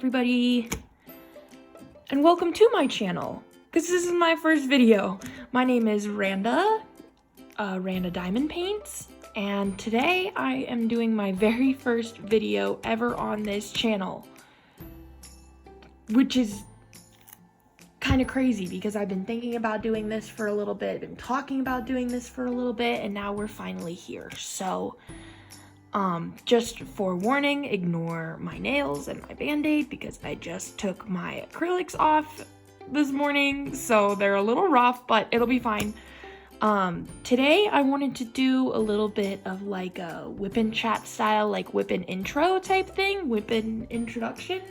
everybody, and welcome to my channel, because this is my first video. My name is Randa Diamond Paints, and today I am doing my very first video ever on this channel, which is kind of crazy because I've been thinking about doing this for a little bit, been talking about doing this for a little bit, and now we're finally here. So just forewarning, ignore my nails and my band-aid because I just took my acrylics off this morning, so they're a little rough, but it'll be fine. Today I wanted to do a little bit of like a WIP Chat style, like WIP intro type thing, WIP introduction.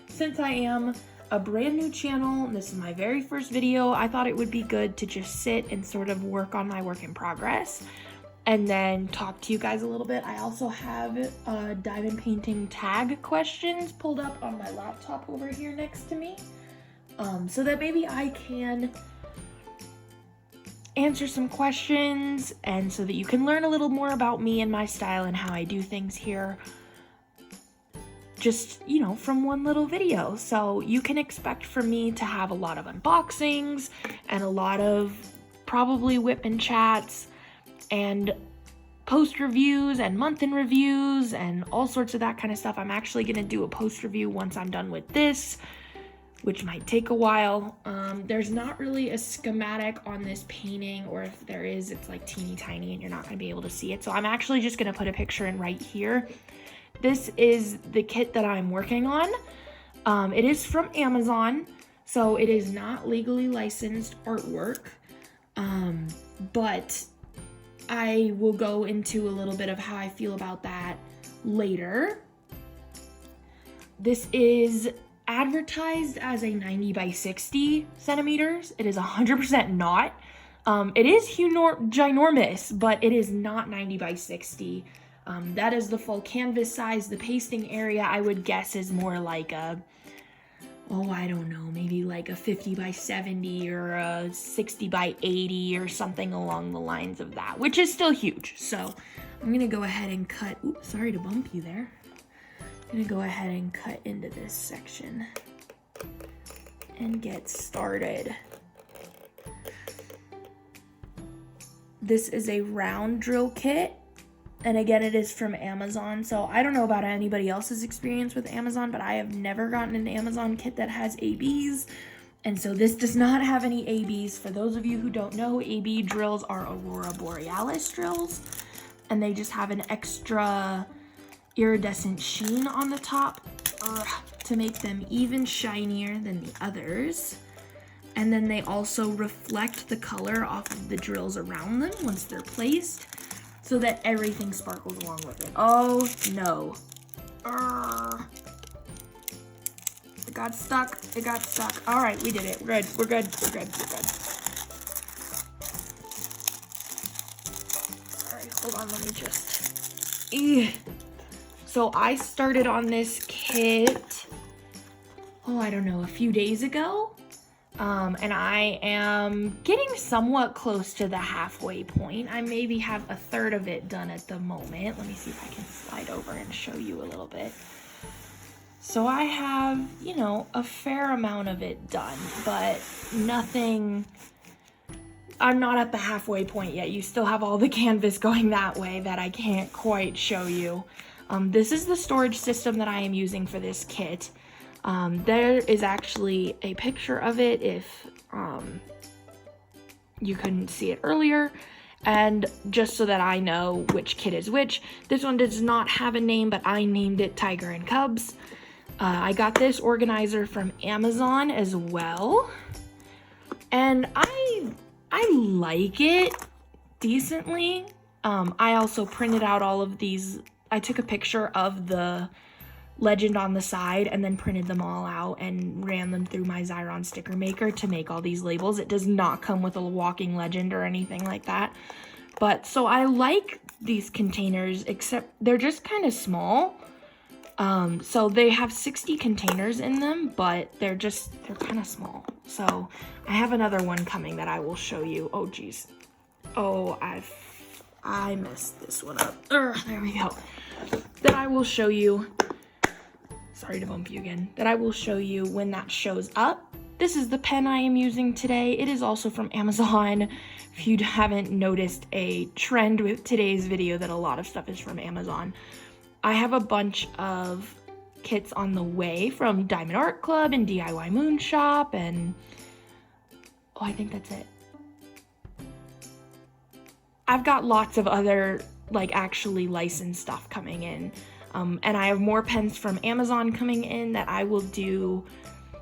Since I am a brand new channel, and this is my very first video, I thought it would be good to just sit and sort of work on my work in progress and then talk to you guys a little bit. I also have diamond painting tag questions pulled up on my laptop over here next to me, so that maybe I can answer some questions and so that you can learn a little more about me and my style and how I do things here, just, you know, from one little video. So you can expect from me to have a lot of unboxings and a lot of probably WIP and chats and post reviews and month in reviews and all sorts of that kind of stuff. I'm actually going to do a post review once I'm done with this, which might take a while. There's not really a schematic on this painting, or if there is, it's like teeny tiny and you're not going to be able to see it. So I'm actually just going to put a picture in right here. This is the kit that I'm working on. It is from Amazon, so it is not legally licensed artwork, but I will go into a little bit of how I feel about that later. This is advertised as a 90 by 60 centimeters. It is 100% not. It is ginormous, but it is not 90 by 60. That is the full canvas size. The pasting area, I would guess, is more like a, I don't know, maybe like a 50 by 70 or a 60 by 80 or something along the lines of that, which is still huge. So I'm gonna go ahead and cut, oops, sorry to bump you there. I'm gonna go ahead and cut into this section and get started. This is a round drill kit. And again, it is from Amazon. So I don't know about anybody else's experience with Amazon, but I have never gotten an Amazon kit that has ABs. And so this does not have any ABs. For those of you who don't know, AB drills are Aurora Borealis drills. And they just have an extra iridescent sheen on the top to make them even shinier than the others. And then they also reflect the color off of the drills around them once they're placed, so that everything sparkles along with it. Oh no. It got stuck. It got stuck. All right, we did it. We're good. We're good. We're good. We're good. All right, hold on. Let me just. So I started on this kit, I don't know, a few days ago. And I am getting somewhat close to the halfway point. I maybe have a third of it done at the moment. Let me see if I can slide over and show you a little bit. So I have, you know, a fair amount of it done, but nothing, I'm not at the halfway point yet. You still have all the canvas going that way that I can't quite show you. This is the storage system that I am using for this kit. There is actually a picture of it if you couldn't see it earlier, and just so that I know which kit is which, this one does not have a name, but I named it Tiger and Cubs. I got this organizer from Amazon as well, and I like it decently. I also printed out all of these. I took a picture of the legend on the side and then printed them all out and ran them through my Xyron sticker maker to make all these labels. It does not come with a walking legend or anything like that. But so I like these containers, except they're just kind of small. So they have 60 containers in them, but they're kind of small. So I have another one coming that I will show you. Oh geez. Oh, I messed this one up. There we go. That I will show you sorry to bump you again, that I will show you when that shows up. This is the pen I am using today. It is also from Amazon. If you haven't noticed a trend with today's video that a lot of stuff is from Amazon. I have a bunch of kits on the way from Diamond Art Club and DIY Moon Shop, and oh, I think that's it. I've got lots of other like actually licensed stuff coming in, and I have more pens from Amazon coming in that I will do.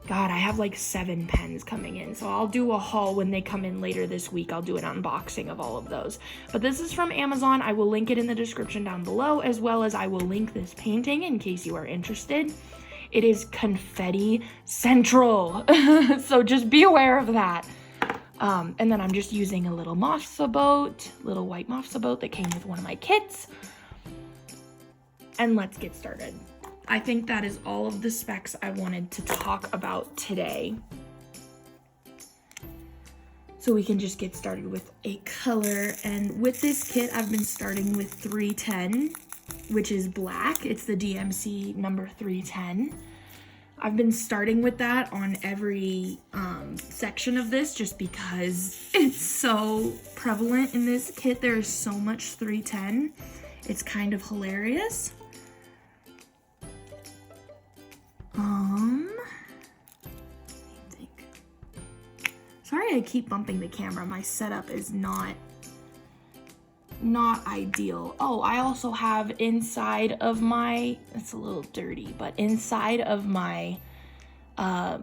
God, I have like 7 pens coming in, so I'll do a haul when they come in later this week. I'll do an unboxing of all of those. But this is from Amazon. I will link it in the description down below, as well as I will link this painting in case you are interested. It is Confetti Central, so just be aware of that. And then I'm just using a little mafsa boat, little white mafsa boat that came with one of my kits. And let's get started. I think that is all of the specs I wanted to talk about today. So we can just get started with a color. And with this kit, I've been starting with 310, which is black. It's the DMC number 310. I've been starting with that on every section of this just because it's so prevalent in this kit. There's so much 310. It's kind of hilarious. I think. Sorry I keep bumping the camera. My setup is not ideal. Oh, I also have inside of my, it's a little dirty, but inside of my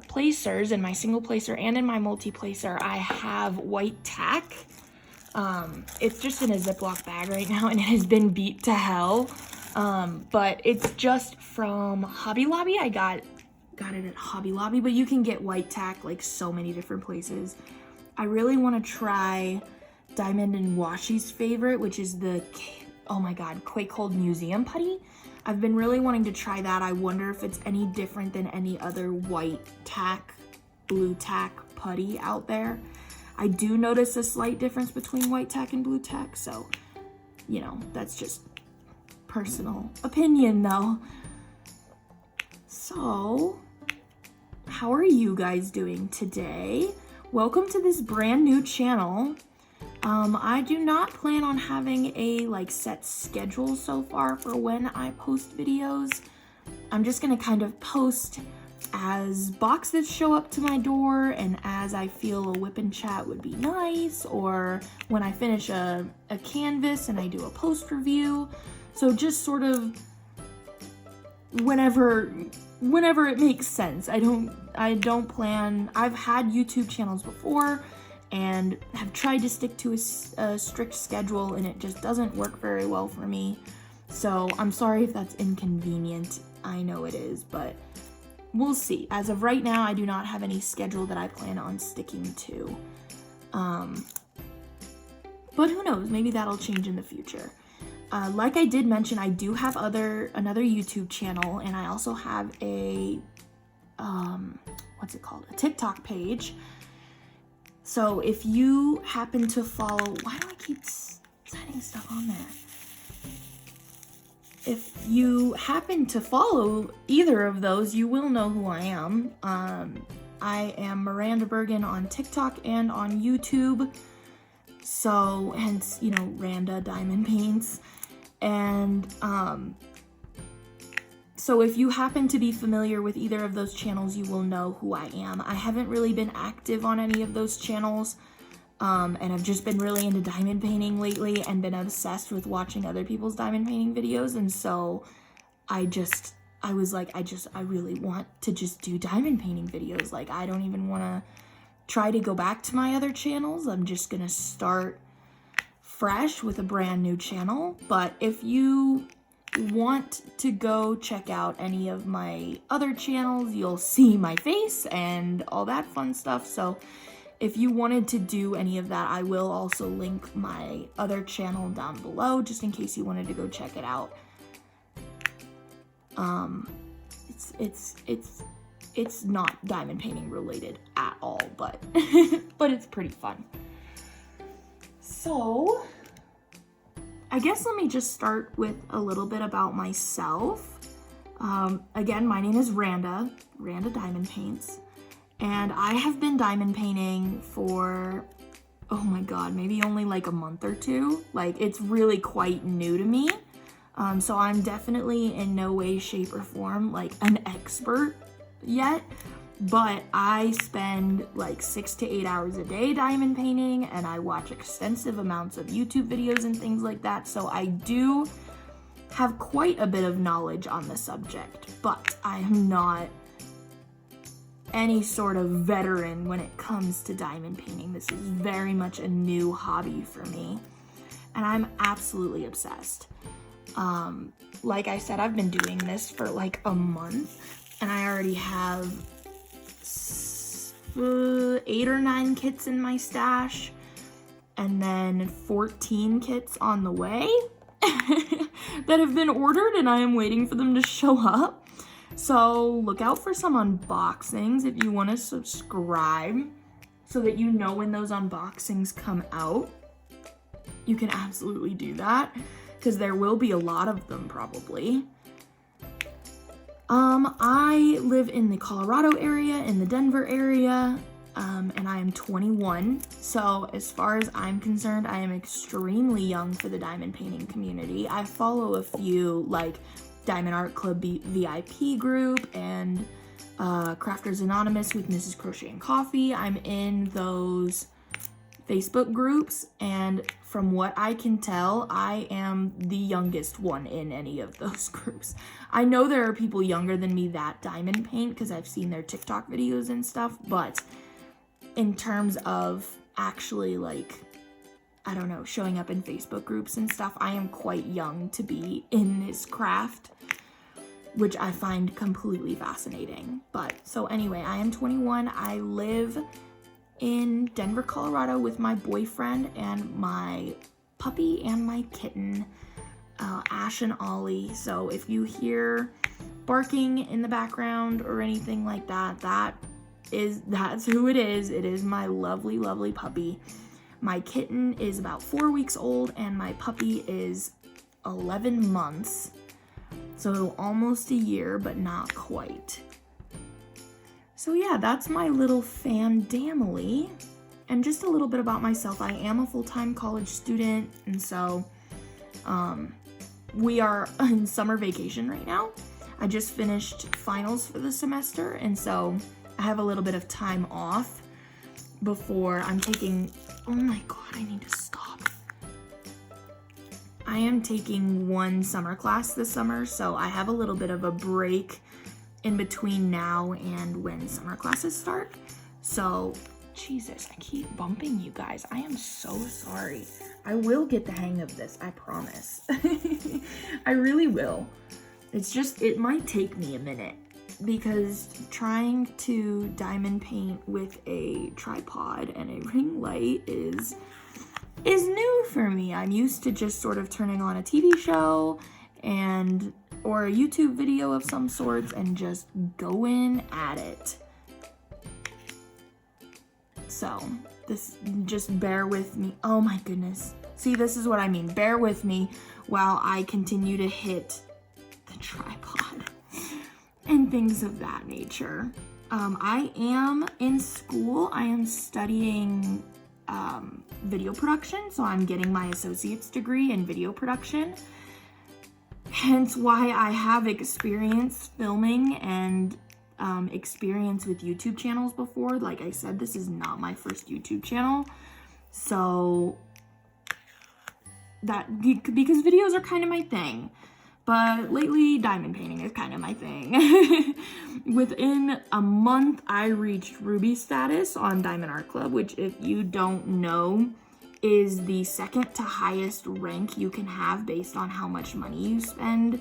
placers, in my single placer and in my multi-placer, I have white tack. It's just in a Ziploc bag right now and it has been beat to hell. But it's just from Hobby Lobby. I got it at Hobby Lobby, but you can get white tack like so many different places. I really want to try Diamond and Washi's favorite, which is the, oh my god, Quake Cold Museum Putty. I've been really wanting to try that. I wonder if it's any different than any other white tack, blue tack putty out there. I do notice a slight difference between white tack and blue tack, so, you know, that's just personal opinion though. So, how are you guys doing today? Welcome to this brand new channel. I do not plan on having a like set schedule so far for when I post videos. I'm just gonna kind of post as boxes show up to my door and as I feel a WIP Chat would be nice, or when I finish a canvas and I do a post review. So just sort of whenever it makes sense. I don't plan. I've had YouTube channels before and have tried to stick to a strict schedule and it just doesn't work very well for me. So I'm sorry if that's inconvenient. I know it is, but we'll see. As of right now, I do not have any schedule that I plan on sticking to. But who knows? Maybe that'll change in the future. Like I did mention, I do have another YouTube channel, and I also have a, what's it called? A TikTok page. So if you happen to follow, why do I keep setting stuff on there? If you happen to follow either of those, you will know who I am. I am Miranda Bergen on TikTok and on YouTube. So hence, you know, Randa Diamond Paints. And so if you happen to be familiar with either of those channels, you will know who I am. I haven't really been active on any of those channels, and I've just been really into diamond painting lately and been obsessed with watching other people's diamond painting videos. And so I was like, I really want to just do diamond painting videos. Like, I don't even want to try to go back to my other channels. I'm just gonna start fresh with a brand new channel. But if you want to go check out any of my other channels, you'll see my face and all that fun stuff. So if you wanted to do any of that, I will also link my other channel down below just in case you wanted to go check it out. It's not diamond painting related at all, but but it's pretty fun. So I guess let me just start with a little bit about myself. Again, my name is Randa Diamond Paints, and I have been diamond painting for, oh my god, maybe only like a month or two. Like, it's really quite new to me. So I'm definitely in no way, shape, or form like an expert yet, but I spend like 6 to 8 hours a day diamond painting, and I watch extensive amounts of YouTube videos and things like that, so I do have quite a bit of knowledge on the subject, but I am not any sort of veteran when it comes to diamond painting. This is very much a new hobby for me, and I'm absolutely obsessed. Like I said, I've been doing this for like a month, and I already have 8 or 9 kits in my stash, and then 14 kits on the way that have been ordered, and I am waiting for them to show up. So look out for some unboxings if you want to subscribe so that you know when those unboxings come out. You can absolutely do that, because there will be a lot of them probably. I live in the Colorado area, in the Denver area, and I am 21. So as far as I'm concerned, I am extremely young for the diamond painting community. I follow a few like Diamond Art Club VIP group and Crafters Anonymous with Mrs. Crochet and Coffee. I'm in those Facebook groups, and from what I can tell, I am the youngest one in any of those groups. I know there are people younger than me that diamond paint because I've seen their TikTok videos and stuff, but in terms of actually, like, I don't know, showing up in Facebook groups and stuff, I am quite young to be in this craft, which I find completely fascinating. But so anyway, I am 21. I live in Denver, Colorado with my boyfriend and my puppy and my kitten, Ash and Ollie. So if you hear barking in the background or anything like that, that's who it is. It is my lovely, lovely puppy. My kitten is about 4 weeks old and my puppy is 11 months. So almost a year, but not quite. So yeah, that's my little family. And just a little bit about myself. I am a full-time college student, and so we are in summer vacation right now. I just finished finals for the semester, and so I have a little bit of time off before I'm taking, oh my god, I need to stop. I am taking one summer class this summer, so I have a little bit of a break in between now and when summer classes start. So, Jesus, I keep bumping you guys. I am so sorry. I will get the hang of this, I promise. I really will. It's just, it might take me a minute because trying to diamond paint with a tripod and a ring light is new for me. I'm used to just sort of turning on a TV show or a YouTube video of some sorts and just going at it. So, just bear with me. Oh my goodness. See, this is what I mean. Bear with me while I continue to hit the tripod and things of that nature. I am in school. I am studying video production, so I'm getting my associate's degree in video production. Hence why I have experience filming and experience with YouTube channels before. Like I said, this is not my first YouTube channel. So because videos are kind of my thing. But lately, diamond painting is kind of my thing. Within a month, I reached Ruby status on Diamond Art Club, which, if you don't know, is the second to highest rank you can have based on how much money you spend.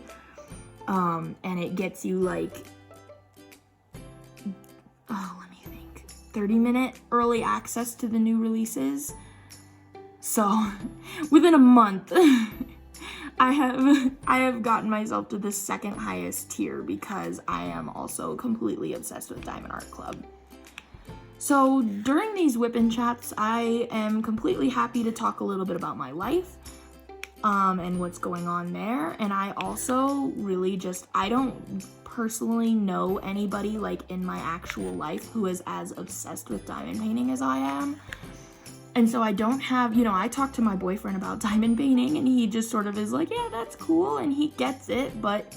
And it gets you like, let me think, 30-minute early access to the new releases. So within a month, I have gotten myself to the second highest tier because I am also completely obsessed with Diamond Art Club. So during these WIP Chats, I am completely happy to talk a little bit about my life. and what's going on there. And I also really I don't personally know anybody like in my actual life who is as obsessed with diamond painting as I am. And so I don't have, I talked to my boyfriend about diamond painting and he just sort of is like, yeah, that's cool. And he gets it, but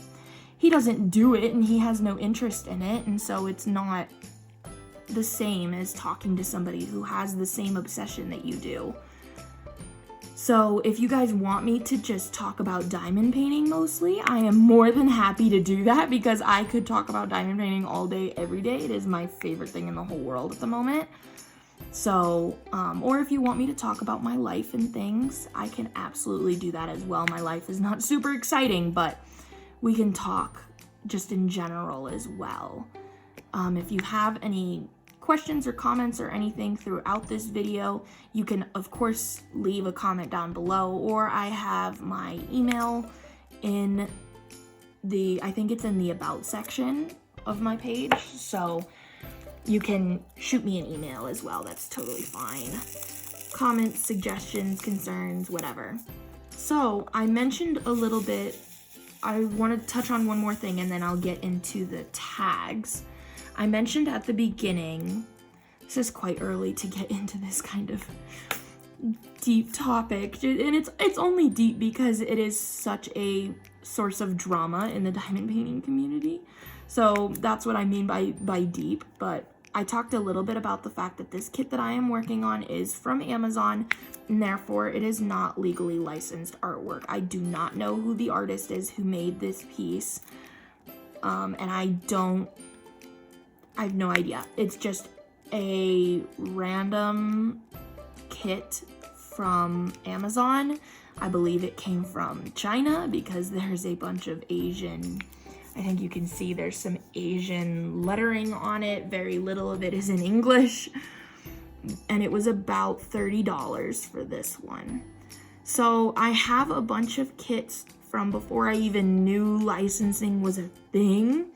he doesn't do it and he has no interest in it. And so it's not the same as talking to somebody who has the same obsession that you do. So if you guys want me to just talk about diamond painting mostly, I am more than happy to do that because I could talk about diamond painting all day, every day. It is my favorite thing in the whole world at the moment. So, or if you want me to talk about my life and things, I can absolutely do that as well. My life is not super exciting, but we can talk just in general as well. If you have any questions or comments or anything throughout this video, you can of course leave a comment down below, or I have my email in I think it's in the about section of my page, so you can shoot me an email as well. That's totally fine. Comments, suggestions, concerns, whatever. So I mentioned a little bit, I want to touch on one more thing and then I'll get into the tags. I mentioned at the beginning, this is quite early to get into this kind of deep topic, and it's only deep because it is such a source of drama in the diamond painting community. So that's what I mean by deep, but I talked a little bit about the fact that this kit that I am working on is from Amazon, and therefore it is not legally licensed artwork. I do not know who the artist is who made this piece, and I have no idea. It's just a random kit from Amazon. I believe it came from China because there's a bunch of Asian, I think you can see there's some Asian lettering on it. Very little of it is in English. And it was about $30 for this one. So I have a bunch of kits from before I even knew licensing was a thing.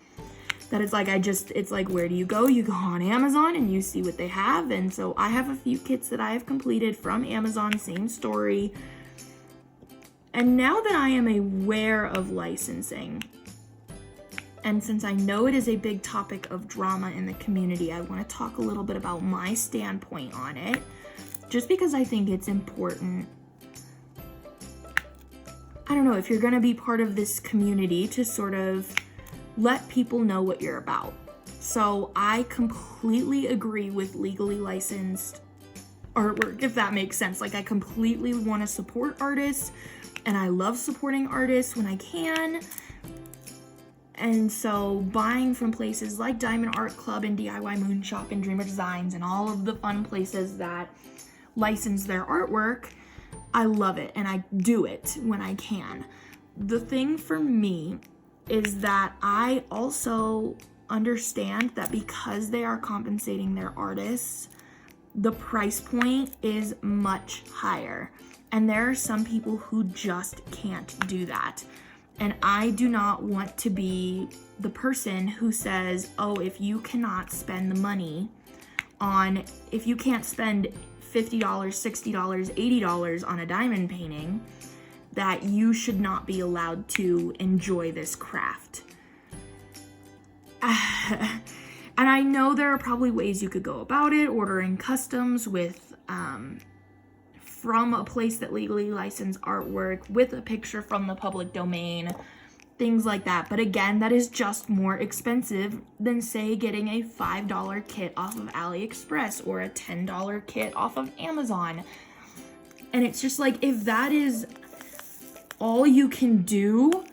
That it's like, it's like, where do you go? You go on Amazon and you see what they have. And so I have a few kits that I have completed from Amazon, same story. And now that I am aware of licensing, and since I know it is a big topic of drama in the community, I want to talk a little bit about my standpoint on it, just because I think it's important. I don't know, if you're going to be part of this community, to sort of let people know what you're about. So I completely agree with legally licensed artwork, if that makes sense. Like, I completely want to support artists, and I love supporting artists when I can. And so buying from places like Diamond Art Club and DIY Moon Shop and Dreamer Designs and all of the fun places that license their artwork, I love it and I do it when I can. The thing for me is that I also understand that because they are compensating their artists, the price point is much higher. And there are some people who just can't do that. And I do not want to be the person who says, oh, if you cannot spend the money on, if you can't spend $50, $60, $80 on a diamond painting, that you should not be allowed to enjoy this craft. And I know there are probably ways you could go about it, ordering customs with from a place that legally licensed artwork with a picture from the public domain, things like that. But again, that is just more expensive than, say, getting a $5 kit off of AliExpress or a $10 kit off of Amazon. And it's just like, if that is all you can do,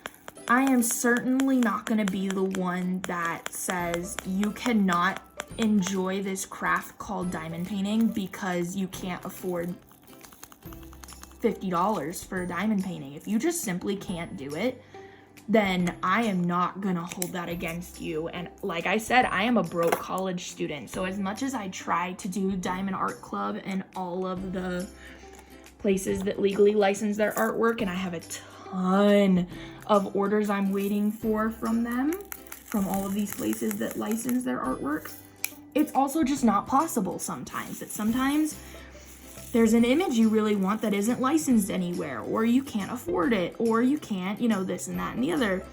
I am certainly not going to be the one that says you cannot enjoy this craft called diamond painting because you can't afford $50 for a diamond painting. If you just simply can't do it, then I am not gonna hold that against you. And like I said, I am a broke college student. So as much as I try to do Diamond Art Club and all of the places that legally license their artwork, and I have a ton of orders I'm waiting for from them, from all of these places that license their artwork, it's also just not possible sometimes. That sometimes there's an image you really want that isn't licensed anywhere, or you can't afford it, or you can't, this and that and the other.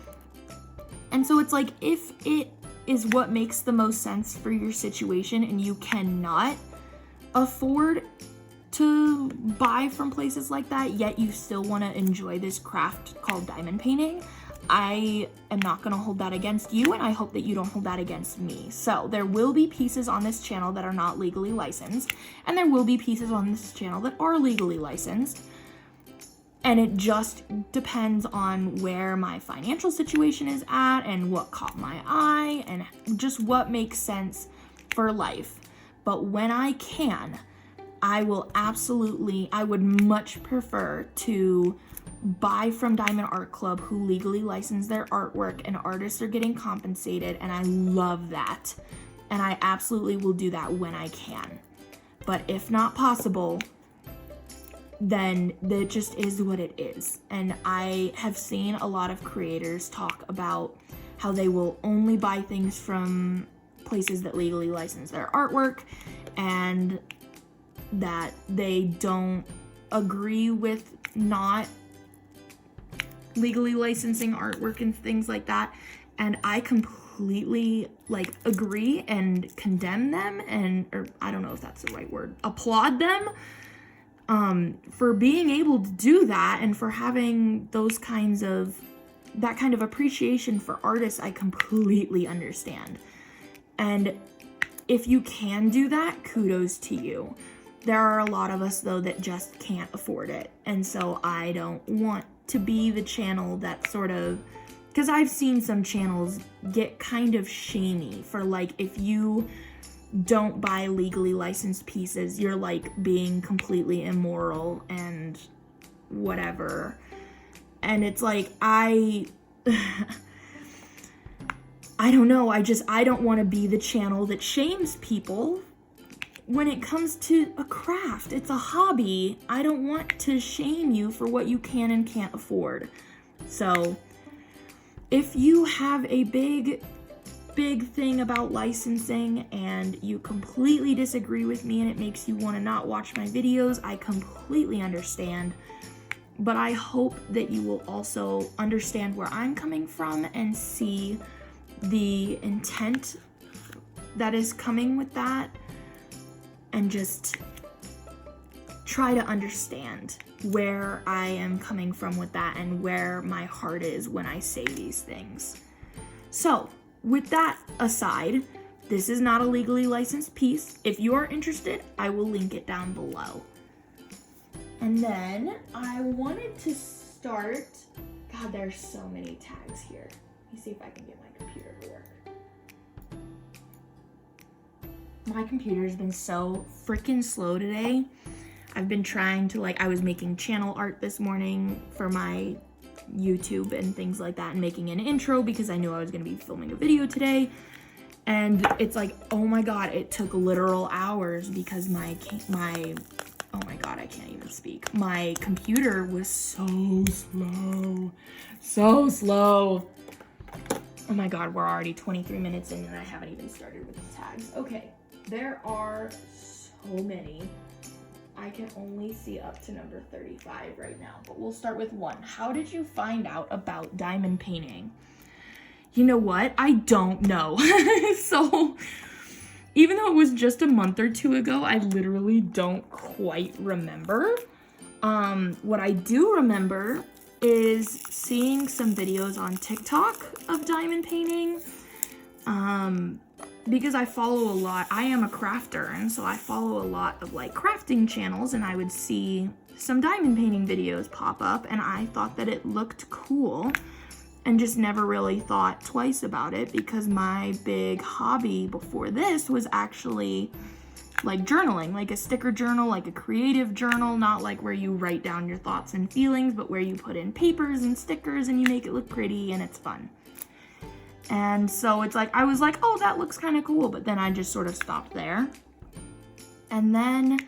And so it's like, if it is what makes the most sense for your situation and you cannot afford to buy from places like that, yet you still want to enjoy this craft called diamond painting, I am not going to hold that against you, and I hope that you don't hold that against me. So there will be pieces on this channel that are not legally licensed, and there will be pieces on this channel that are legally licensed. And it just depends on where my financial situation is at and what caught my eye and just what makes sense for life. But when I can, I would much prefer to buy from Diamond Art Club, who legally license their artwork, and artists are getting compensated, and I love that. And I absolutely will do that when I can. But if not possible, then that just is what it is. And I have seen a lot of creators talk about how they will only buy things from places that legally license their artwork, and that they don't agree with not legally licensing artwork and things like that. And I completely agree and condemn them, or I don't know if that's the right word, applaud them for being able to do that and for having that kind of appreciation for artists. I completely understand. And if you can do that, kudos to you. There are a lot of us though that just can't afford it. And so I don't want to be the channel that because I've seen some channels get kind of shamey for if you don't buy legally licensed pieces, you're being completely immoral and whatever. And it's I don't know, I don't want to be the channel that shames people when it comes to a craft. It's a hobby. I don't want to shame you for what you can and can't afford. So if you have a big thing about licensing and you completely disagree with me and it makes you want to not watch my videos, I completely understand. But I hope that you will also understand where I'm coming from and see the intent that is coming with that, and just try to understand where I am coming from with that and where my heart is when I say these things. So, with that aside, this is not a legally licensed piece. If you are interested, I will link it down below. And then I wanted to start, God, there's so many tags here. Let me see if I can get my computer to work. My computer's been so freaking slow today. I've been trying to I was making channel art this morning for my YouTube and things like that, and making an intro because I knew I was going to be filming a video today. And it's oh my God, it took literal hours because my oh my God, I can't even speak. My computer was so slow. Oh my God, we're already 23 minutes in and I haven't even started with the tags. Okay, there are so many. I can only see up to number 35 right now, but we'll start with 1. How did you find out about diamond painting? You know what? I don't know. So even though it was just a month or 2 ago, I literally don't quite remember. What I do remember is seeing some videos on TikTok of diamond painting. Because I follow a lot, I am a crafter, and so I follow a lot of crafting channels, and I would see some diamond painting videos pop up, and I thought that it looked cool, and just never really thought twice about it, because my big hobby before this was actually journaling, a sticker journal, a creative journal, not where you write down your thoughts and feelings, but where you put in papers and stickers and you make it look pretty and it's fun. And so it's I was oh, that looks kind of cool, but then I just sort of stopped there. And then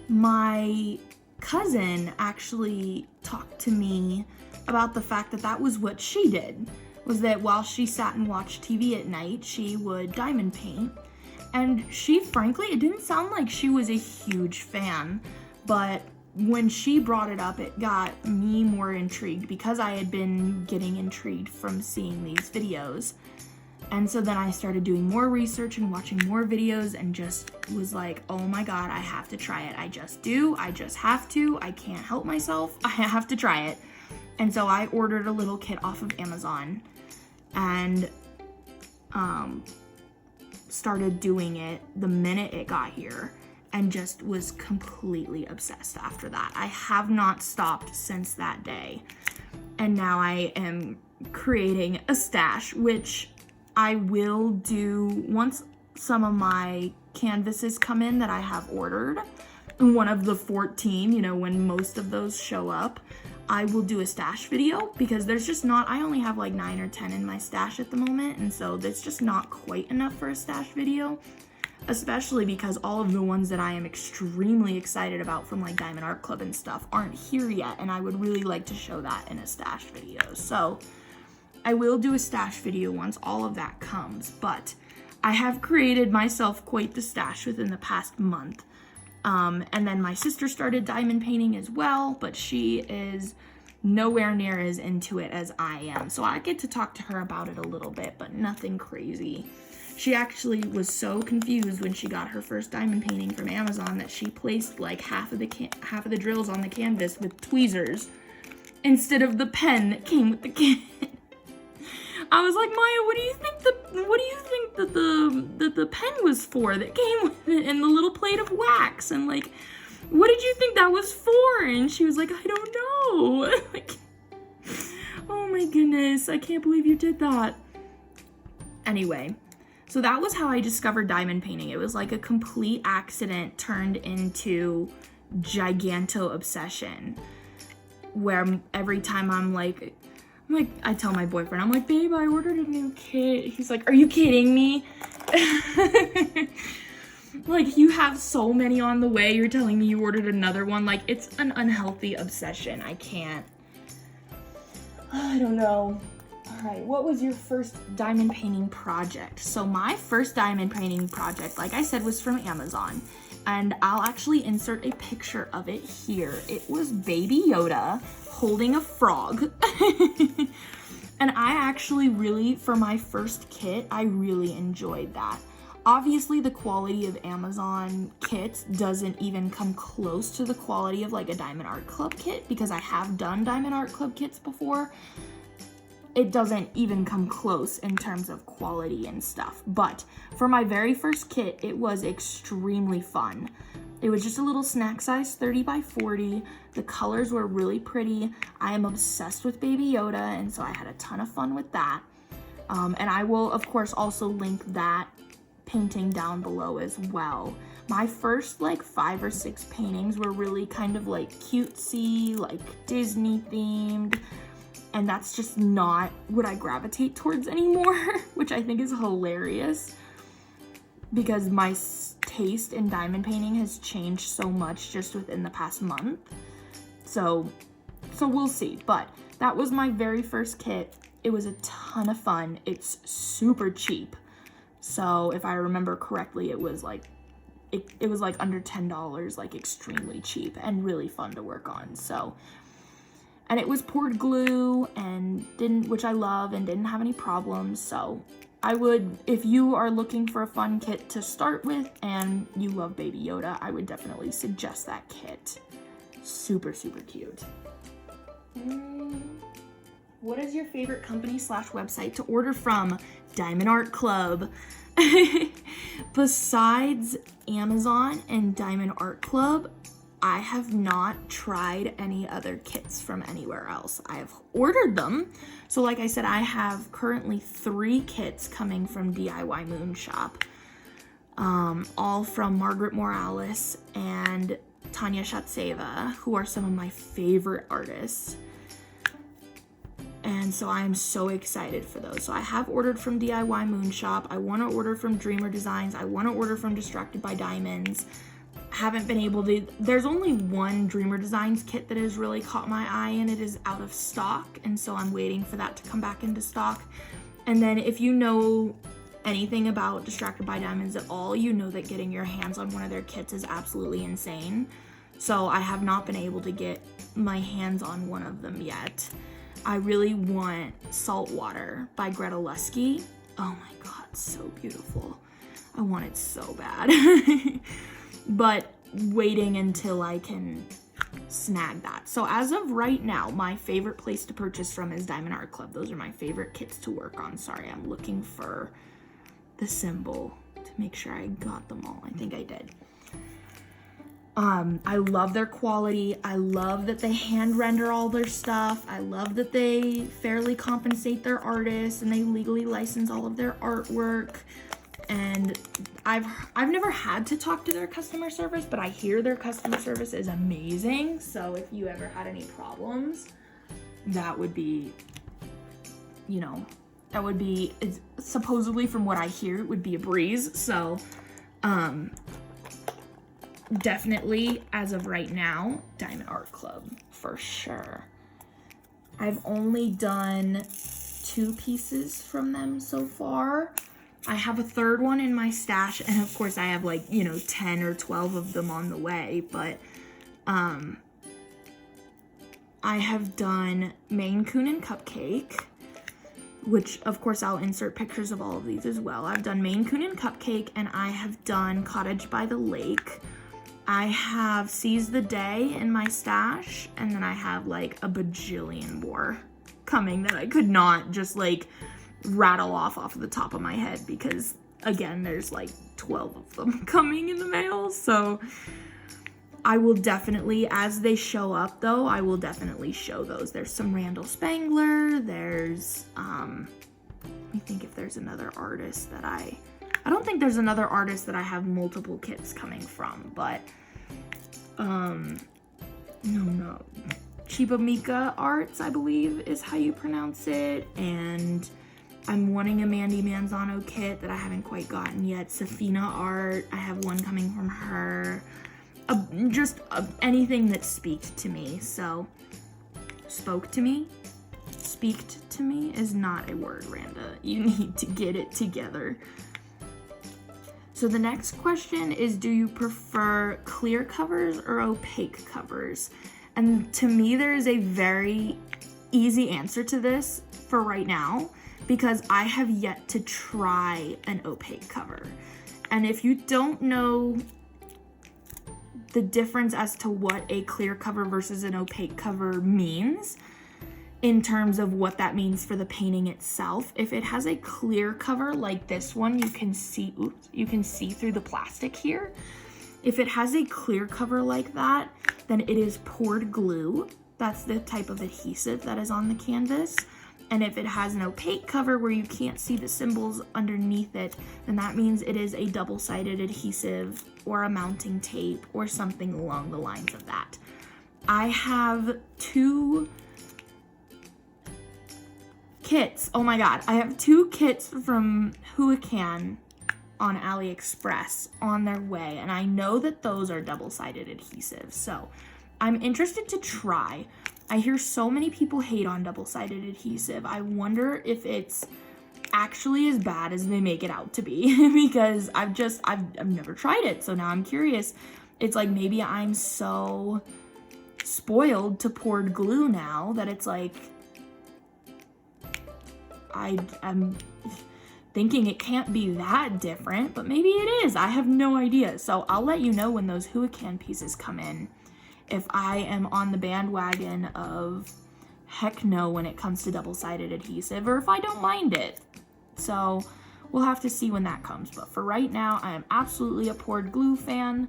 my cousin actually talked to me about the fact that that was what she did, was that while she sat and watched TV at night, she would diamond paint. And she, frankly, it didn't sound like she was a huge fan, But when she brought it up, it got me more intrigued because I had been getting intrigued from seeing these videos. And so then I started doing more research and watching more videos and just was like, oh my God, I have to try it. I just do. I just have to. I can't help myself. I have to try it. And so I ordered a little kit off of Amazon and started doing it the minute it got here and just was completely obsessed after that. I have not stopped since that day. And now I am creating a stash, which I will do once some of my canvases come in that I have ordered. One of the 14, you know, when most of those show up, I will do a stash video because there's just not, I only have like 9 or 10 in my stash at the moment. And so that's just not quite enough for a stash video, especially because all of the ones that I am extremely excited about from like Diamond Art Club and stuff aren't here yet. And I would really like to show that in a stash video. So I will do a stash video once all of that comes, but I have created myself quite the stash within the past month. And then my sister started diamond painting as well, but she is nowhere near as into it as I am. So I get to talk to her about it a little bit, but nothing crazy. She actually was so confused when she got her first diamond painting from Amazon that she placed like half of the drills on the canvas with tweezers instead of the pen that came with the kit. I was like, Maya, what do you think that the pen was for that came with it and the little plate of wax? And like, what did you think that was for? And she was like, I don't know. Like, oh my goodness, I can't believe you did that. Anyway, so that was how I discovered diamond painting. It was like a complete accident turned into giganto obsession, where every time I'm like, I tell my boyfriend, I'm like, babe, I ordered a new kit. He's like, are you kidding me? Like, you have so many on the way. You're telling me you ordered another one. Like, it's an unhealthy obsession. I can't. I don't know. All right, what was your first diamond painting project? So my first diamond painting project, like I said, was from Amazon. And I'll actually insert a picture of it here. It was Baby Yoda holding a frog. And I actually really, for my first kit, I really enjoyed that. Obviously, the quality of Amazon kits doesn't even come close to the quality of like a Diamond Art Club kit, because I have done Diamond Art Club kits before. It doesn't even come close in terms of quality and stuff. But for my very first kit, it was extremely fun. It was just a little snack size 30 by 40. The colors were really pretty. I am obsessed with Baby Yoda, and so I had a ton of fun with that. And I will, of course, also link that painting down below as well. My first like 5 or 6 paintings were really kind of like cutesy, like Disney themed. And that's just not what I gravitate towards anymore, which I think is hilarious because my taste in diamond painting has changed so much just within the past month. So we'll see. But that was my very first kit. It was a ton of fun. It's super cheap. So if I remember correctly, it was like it was like under $10, like extremely cheap and really fun to work on. So, and it was poured glue and which I love and didn't have any problems. So I would, if you are looking for a fun kit to start with and you love Baby Yoda, I would definitely suggest that kit. Super, super cute. What is your favorite company / website to order from? Diamond Art Club. Besides Amazon and Diamond Art Club, I have not tried any other kits from anywhere else. I have ordered them. So like I said, I have currently 3 kits coming from DIY Moon Shop. All from Margaret Morales and Tanya Shatseva, who are some of my favorite artists. And so I'm so excited for those. So I have ordered from DIY Moon Shop. I want to order from Dreamer Designs. I want to order from Distracted by Diamonds. Haven't been able to. There's only one Dreamer Designs kit that has really caught my eye, and it is out of stock. And so I'm waiting for that to come back into stock. And then if you know anything about Distracted by Diamonds at all, you know that getting your hands on one of their kits is absolutely insane. So I have not been able to get my hands on one of them yet. I really want Saltwater by Greta Lusky. Oh my god, so beautiful. I want it so bad. But waiting until I can snag that. So as of right now, my favorite place to purchase from is Diamond Art Club. Those are my favorite kits to work on. Sorry, I'm looking for the symbol to make sure I got them all. I think I did. I love their quality. I love that they hand render all their stuff. I love that they fairly compensate their artists and they legally license all of their artwork. And I've never had to talk to their customer service, but I hear their customer service is amazing. So if you ever had any problems, that would be, you know, that would be, supposedly from what I hear, it would be a breeze. So, definitely, as of right now, Diamond Art Club, for sure. I've only done 2 pieces from them so far. I have a third one in my stash, and of course I have like, you know, 10 or 12 of them on the way, but I have done Maine Coon and Cupcake, which of course I'll insert pictures of all of these as well. I've done Maine Coon and Cupcake, and I have done Cottage by the Lake. I have Seize the Day in my stash, and then I have like a bajillion more coming that I could not just like rattle off of the top of my head, because again, there's like 12 of them coming in the mail. So I will definitely, as they show up though, I will definitely show those. There's some Randall Spangler, there's let me think if there's another artist that I don't think there's another artist that I have multiple kits coming from, but no, Chibamika Arts, I believe is how you pronounce it, and I'm wanting a Mandy Manzano kit that I haven't quite gotten yet. Safina Art, I have one coming from her. Just anything that speaked to me. So, spoke to me? Speaked to me is not a word, Randa. You need to get it together. So the next question is, do you prefer clear covers or opaque covers? And to me, there is a very easy answer to this for right now, because I have yet to try an opaque cover. And if you don't know the difference as to what a clear cover versus an opaque cover means, in terms of what that means for the painting itself, if it has a clear cover like this one, you can see through the plastic here. If it has a clear cover like that, then it is poured glue. That's the type of adhesive that is on the canvas. And if it has an opaque cover where you can't see the symbols underneath it, then that means it is a double-sided adhesive or a mounting tape or something along the lines of that. I have 2 kits. Oh my god, I have 2 kits from Huacan on AliExpress on their way, and I know that those are double-sided adhesives, so I'm interested to try. I hear so many people hate on double-sided adhesive. I wonder if it's actually as bad as they make it out to be, because I've never tried it, so now I'm curious. It's like maybe I'm so spoiled to poured glue now that it's like I'm thinking it can't be that different, but maybe it is. I have no idea. So I'll let you know when those Huacan pieces come in, if I am on the bandwagon of heck no when it comes to double-sided adhesive, or if I don't mind it. So we'll have to see when that comes. But for right now, I am absolutely a poured glue fan,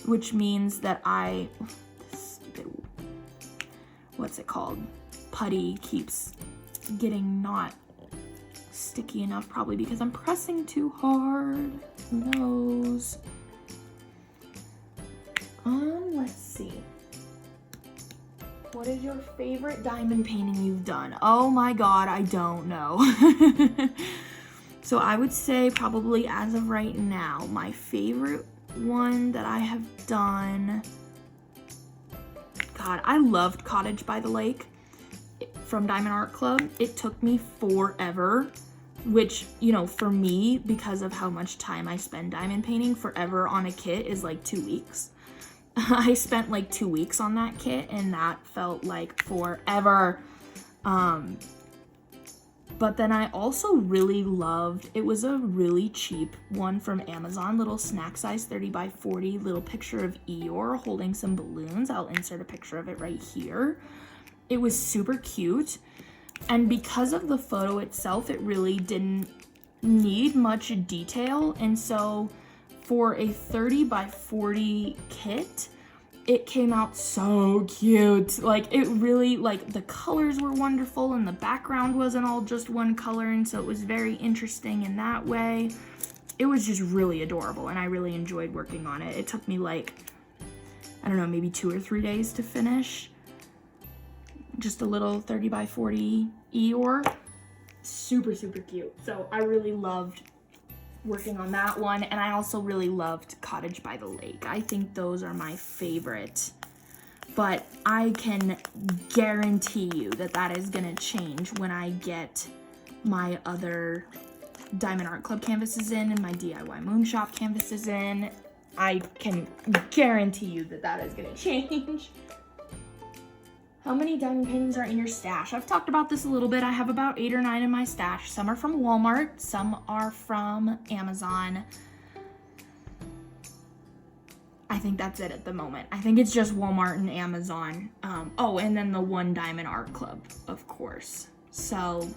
which means that this stupid, what's it called? Putty keeps getting not sticky enough, probably because I'm pressing too hard. Who knows? Let's see. What is your favorite diamond painting you've done? Oh my god, I don't know. So I would say probably as of right now, my favorite one that I have done, god, I loved Cottage by the Lake from Diamond Art Club. It took me forever, which, you know, for me, because of how much time I spend diamond painting, forever on a kit is like 2 weeks. I spent like 2 weeks on that kit, and that felt like forever. But then I also really loved, it was a really cheap one from Amazon, little snack size 30 by 40, little picture of Eeyore holding some balloons. I'll insert a picture of it right here. It was super cute. And because of the photo itself, it really didn't need much detail. And so for a 30 by 40 kit, it came out so cute. Like, it really, like, the colors were wonderful and the background wasn't all just one color, and so it was very interesting in that way. It was just really adorable, and I really enjoyed working on it. It took me like, I don't know, maybe 2 or 3 days to finish. Just a little 30 by 40 Eeyore. Super, super cute. So I really loved working on that one, and I also really loved Cottage by the Lake. I think those are my favorite, but I can guarantee you that that is gonna change when I get my other Diamond Art Club canvases in and my DIY Moon Shop canvases in. I can guarantee you that that is gonna change. How many diamond paintings are in your stash? I've talked about this a little bit. I have about 8 or 9 in my stash. Some are from Walmart, some are from Amazon. I think that's it at the moment. I think it's just Walmart and Amazon. Oh, and then the one Diamond Art Club, of course. So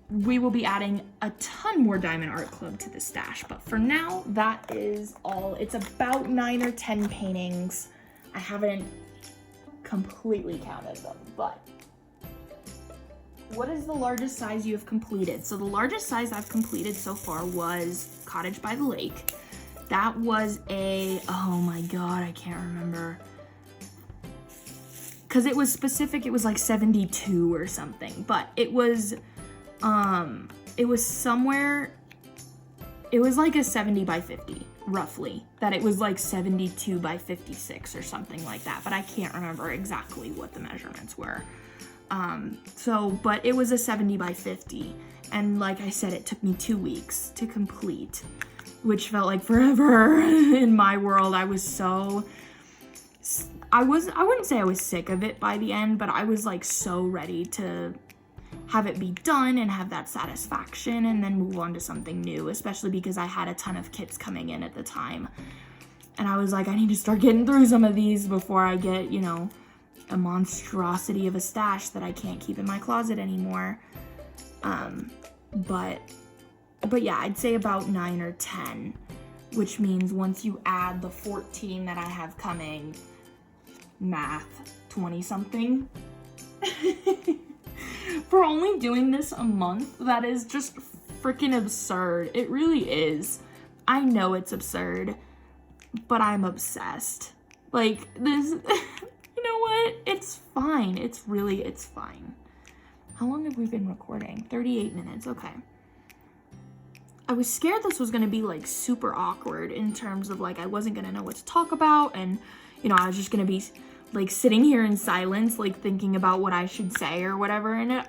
we will be adding a ton more Diamond Art Club to the stash, but for now, that is all. It's about 9 or 10 paintings. I haven't completely counted them, but what is the largest size you have completed? So the largest size I've completed so far was Cottage by the Lake. That was a, oh my god, I can't remember, because it was specific. It was like 72 or something, but it was somewhere, it was like a 70 by 50 roughly, that it was like 72 by 56 or something like that, but I can't remember exactly what the measurements were. But it was a 70 by 50, and like I said, it took me 2 weeks to complete, which felt like forever in my world. I was so, I wouldn't say I was sick of it by the end, but I was like so ready to have it be done and have that satisfaction and then move on to something new, especially because I had a ton of kits coming in at the time. And I was like, I need to start getting through some of these before I get, you know, a monstrosity of a stash that I can't keep in my closet anymore. But yeah, I'd say about 9 or 10, which means once you add the 14 that I have coming, math, 20 something. For only doing this a month, that is just freaking absurd. It really is. I know it's absurd, but I'm obsessed. Like, this, you know what? It's fine. It's fine. How long have we been recording? 38 minutes, okay. I was scared this was gonna be like super awkward in terms of like I wasn't gonna know what to talk about, and you know, I was just gonna be like sitting here in silence, like thinking about what I should say or whatever, and it